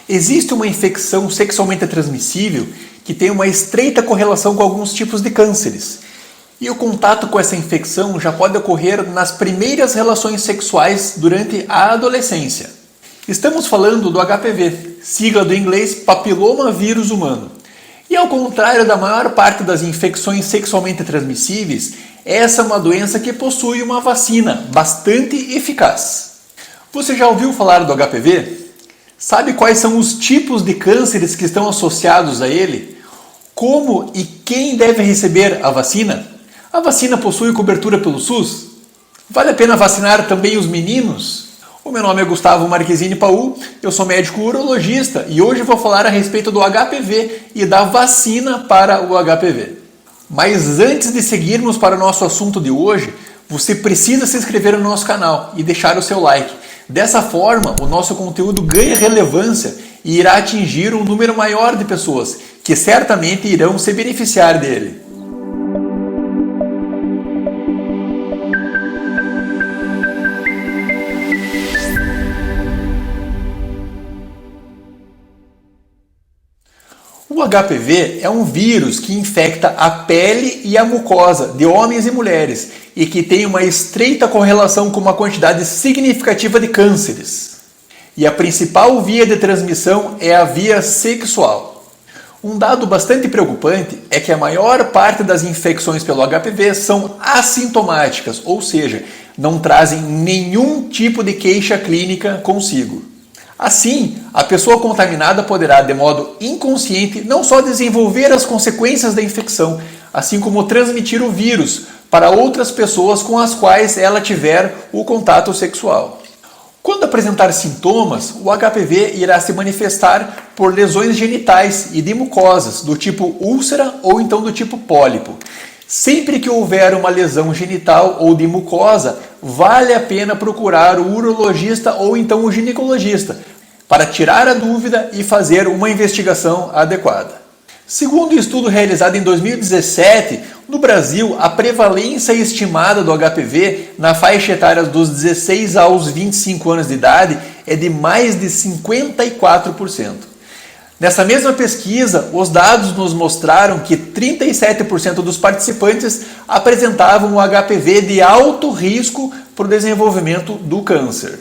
Existe uma infecção sexualmente transmissível que tem uma estreita correlação com alguns tipos de cânceres. E o contato com essa infecção já pode ocorrer nas primeiras relações sexuais durante a adolescência. Estamos falando do HPV, sigla do inglês Papiloma Vírus Humano. E ao contrário da maior parte das infecções sexualmente transmissíveis, essa é uma doença que possui uma vacina bastante eficaz. Você já ouviu falar do HPV? Sabe quais são os tipos de cânceres que estão associados a ele? Como e quem deve receber a vacina? A vacina possui cobertura pelo SUS? Vale a pena vacinar também os meninos? O meu nome é Gustavo Marquezine Paul, eu sou médico urologista e hoje vou falar a respeito do HPV e da vacina para o HPV. Mas antes de seguirmos para o nosso assunto de hoje, você precisa se inscrever no nosso canal e deixar o seu like. Dessa forma, o nosso conteúdo ganha relevância e irá atingir um número maior de pessoas, que certamente irão se beneficiar dele. O HPV é um vírus que infecta a pele e a mucosa de homens e mulheres e que tem uma estreita correlação com uma quantidade significativa de cânceres. E a principal via de transmissão é a via sexual. Um dado bastante preocupante é que a maior parte das infecções pelo HPV são assintomáticas, ou seja, não trazem nenhum tipo de queixa clínica consigo. Assim, a pessoa contaminada poderá, de modo inconsciente, não só desenvolver as consequências da infecção, assim como transmitir o vírus para outras pessoas com as quais ela tiver o contato sexual. Quando apresentar sintomas, o HPV irá se manifestar por lesões genitais e de mucosas, do tipo úlcera ou então do tipo pólipo. Sempre que houver uma lesão genital ou de mucosa, vale a pena procurar o urologista ou então o ginecologista para tirar a dúvida e fazer uma investigação adequada. Segundo um estudo realizado em 2017, no Brasil, a prevalência estimada do HPV na faixa etária dos 16 aos 25 anos de idade é de mais de 54%. Nessa mesma pesquisa, os dados nos mostraram que 37% dos participantes apresentavam o HPV de alto risco para o desenvolvimento do câncer.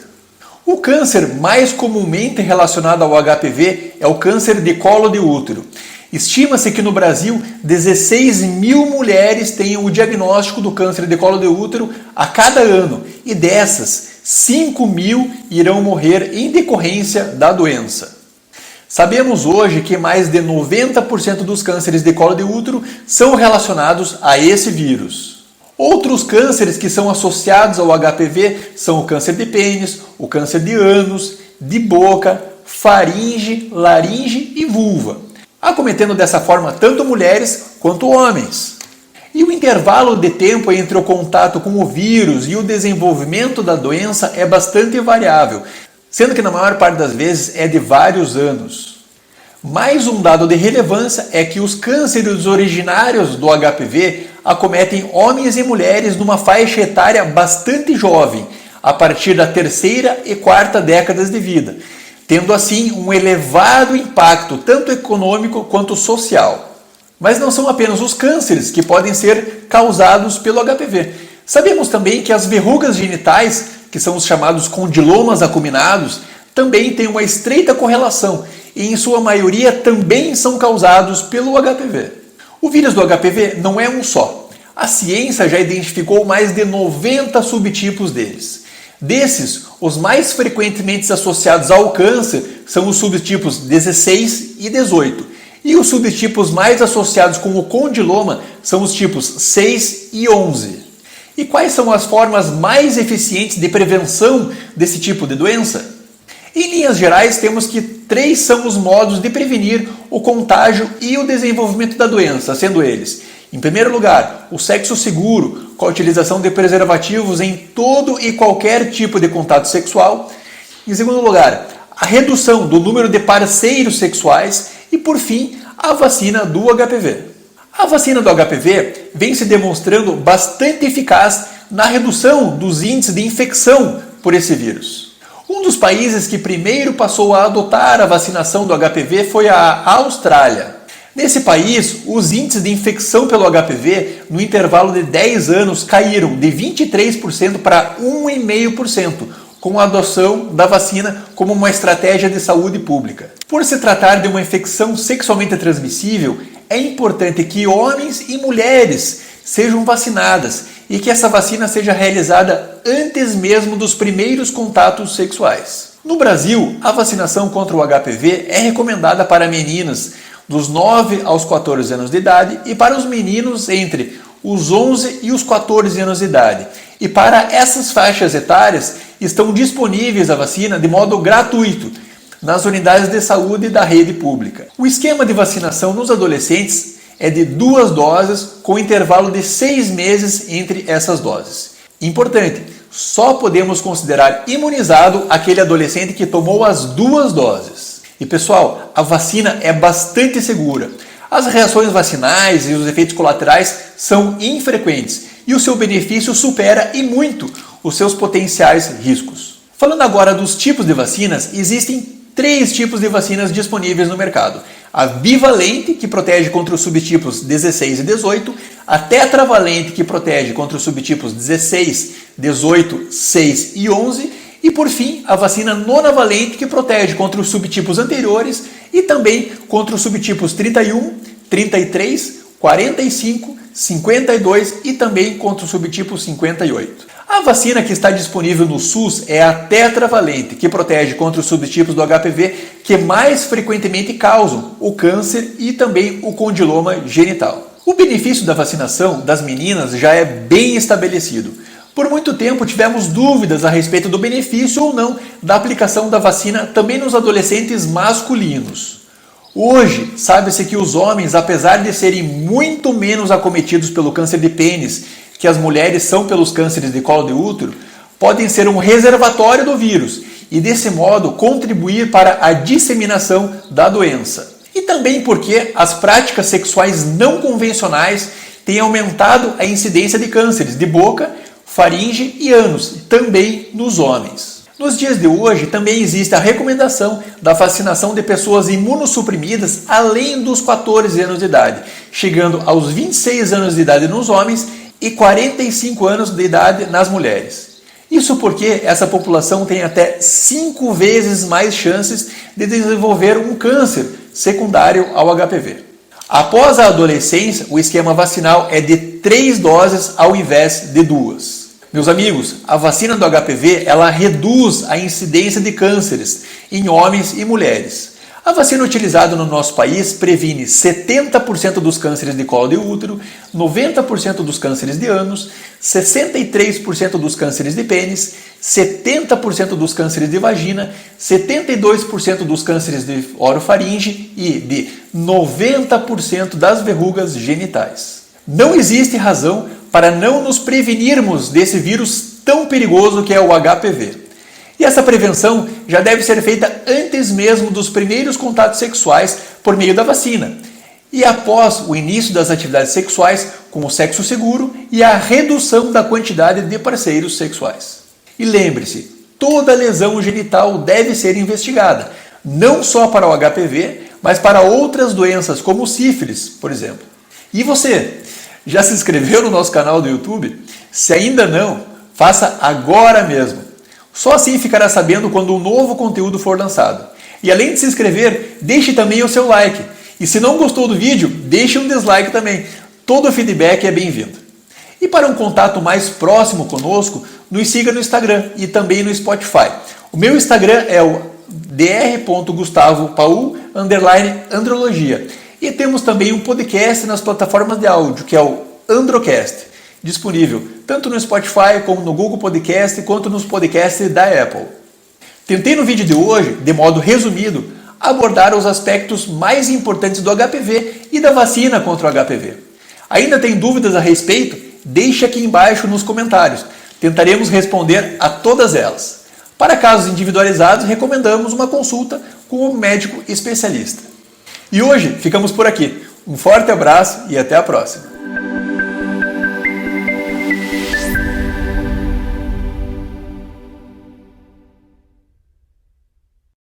O câncer mais comumente relacionado ao HPV é o câncer de colo de útero. Estima-se que no Brasil 16 mil mulheres tenham o diagnóstico do câncer de colo de útero a cada ano e dessas, 5 mil irão morrer em decorrência da doença. Sabemos hoje que mais de 90% dos cânceres de colo de útero são relacionados a esse vírus. Outros cânceres que são associados ao HPV são o câncer de pênis, o câncer de ânus, de boca, faringe, laringe e vulva, acometendo dessa forma tanto mulheres quanto homens. E o intervalo de tempo entre o contato com o vírus e o desenvolvimento da doença é bastante variável, sendo que na maior parte das vezes é de vários anos. Mais um dado de relevância é que os cânceres originários do HPV acometem homens e mulheres numa faixa etária bastante jovem, a partir da terceira e quarta décadas de vida, tendo assim um elevado impacto tanto econômico quanto social. Mas não são apenas os cânceres que podem ser causados pelo HPV. Sabemos também que as verrugas genitais, que são os chamados condilomas acuminados, também têm uma estreita correlação e, em sua maioria, também são causados pelo HPV. O vírus do HPV não é um só. A ciência já identificou mais de 90 subtipos deles. Desses, os mais frequentemente associados ao câncer são os subtipos 16 e 18. E os subtipos mais associados com o condiloma são os tipos 6 e 11. E quais são as formas mais eficientes de prevenção desse tipo de doença? Em linhas gerais, temos que 3 são os modos de prevenir o contágio e o desenvolvimento da doença, sendo eles: em primeiro lugar, o sexo seguro, com a utilização de preservativos em todo e qualquer tipo de contato sexual. Em segundo lugar, a redução do número de parceiros sexuais e, por fim, a vacina do HPV. A vacina do HPV vem se demonstrando bastante eficaz na redução dos índices de infecção por esse vírus. Um dos países que primeiro passou a adotar a vacinação do HPV foi a Austrália. Nesse país, os índices de infecção pelo HPV no intervalo de 10 anos caíram de 23% para 1,5%, com a adoção da vacina como uma estratégia de saúde pública. Por se tratar de uma infecção sexualmente transmissível, é importante que homens e mulheres sejam vacinadas e que essa vacina seja realizada antes mesmo dos primeiros contatos sexuais. No Brasil, a vacinação contra o HPV é recomendada para meninas dos 9 aos 14 anos de idade e para os meninos entre os 11 e os 14 anos de idade. E para essas faixas etárias estão disponíveis a vacina de modo gratuito nas unidades de saúde da rede pública. O esquema de vacinação nos adolescentes é de 2 doses com intervalo de 6 meses entre essas doses. Importante, só podemos considerar imunizado aquele adolescente que tomou as 2 doses. E pessoal, a vacina é bastante segura. As reações vacinais e os efeitos colaterais são infrequentes e o seu benefício supera e muito os seus potenciais riscos. Falando agora dos tipos de vacinas, existem 3 tipos de vacinas disponíveis no mercado. A bivalente, que protege contra os subtipos 16 e 18, a tetravalente, que protege contra os subtipos 16, 18, 6 e 11, e por fim, a vacina nonavalente, que protege contra os subtipos anteriores e também contra os subtipos 31, 33, 45, 52 e também contra o subtipo 58. A vacina que está disponível no SUS é a tetravalente, que protege contra os subtipos do HPV que mais frequentemente causam o câncer e também o condiloma genital. O benefício da vacinação das meninas já é bem estabelecido. Por muito tempo tivemos dúvidas a respeito do benefício ou não da aplicação da vacina também nos adolescentes masculinos. Hoje, sabe-se que os homens, apesar de serem muito menos acometidos pelo câncer de pênis que as mulheres são pelos cânceres de colo de útero, podem ser um reservatório do vírus e, desse modo, contribuir para a disseminação da doença. E também porque as práticas sexuais não convencionais têm aumentado a incidência de cânceres de boca, faringe e ânus, também nos homens. Nos dias de hoje, também existe a recomendação da vacinação de pessoas imunossuprimidas além dos 14 anos de idade, chegando aos 26 anos de idade nos homens e 45 anos de idade nas mulheres. Isso porque essa população tem até 5 vezes mais chances de desenvolver um câncer secundário ao HPV. Após a adolescência, o esquema vacinal é de 3 doses ao invés de 2. Meus amigos, a vacina do HPV ela reduz a incidência de cânceres em homens e mulheres. A vacina utilizada no nosso país previne 70% dos cânceres de colo de útero, 90% dos cânceres de ânus, 63% dos cânceres de pênis, 70% dos cânceres de vagina, 72% dos cânceres de orofaringe e de 90% das verrugas genitais. Não existe razão para não nos prevenirmos desse vírus tão perigoso que é o HPV. E essa prevenção já deve ser feita antes mesmo dos primeiros contatos sexuais por meio da vacina e após o início das atividades sexuais com o sexo seguro e a redução da quantidade de parceiros sexuais. E lembre-se, toda lesão genital deve ser investigada, não só para o HPV, mas para outras doenças como sífilis, por exemplo. E você, já se inscreveu no nosso canal do YouTube? Se ainda não, faça agora mesmo. Só assim ficará sabendo quando um novo conteúdo for lançado. E além de se inscrever, deixe também o seu like. E se não gostou do vídeo, deixe um dislike também. Todo feedback é bem-vindo. E para um contato mais próximo conosco, nos siga no Instagram e também no Spotify. O meu Instagram é o dr.gustavopaul_andrologia. E temos também um podcast nas plataformas de áudio, que é o Androcast, disponível tanto no Spotify como no Google Podcast, quanto nos podcasts da Apple. Tentei no vídeo de hoje, de modo resumido, abordar os aspectos mais importantes do HPV e da vacina contra o HPV. Ainda tem dúvidas a respeito? Deixe aqui embaixo nos comentários. Tentaremos responder a todas elas. Para casos individualizados, recomendamos uma consulta com um médico especialista. E hoje ficamos por aqui. Um forte abraço e até a próxima!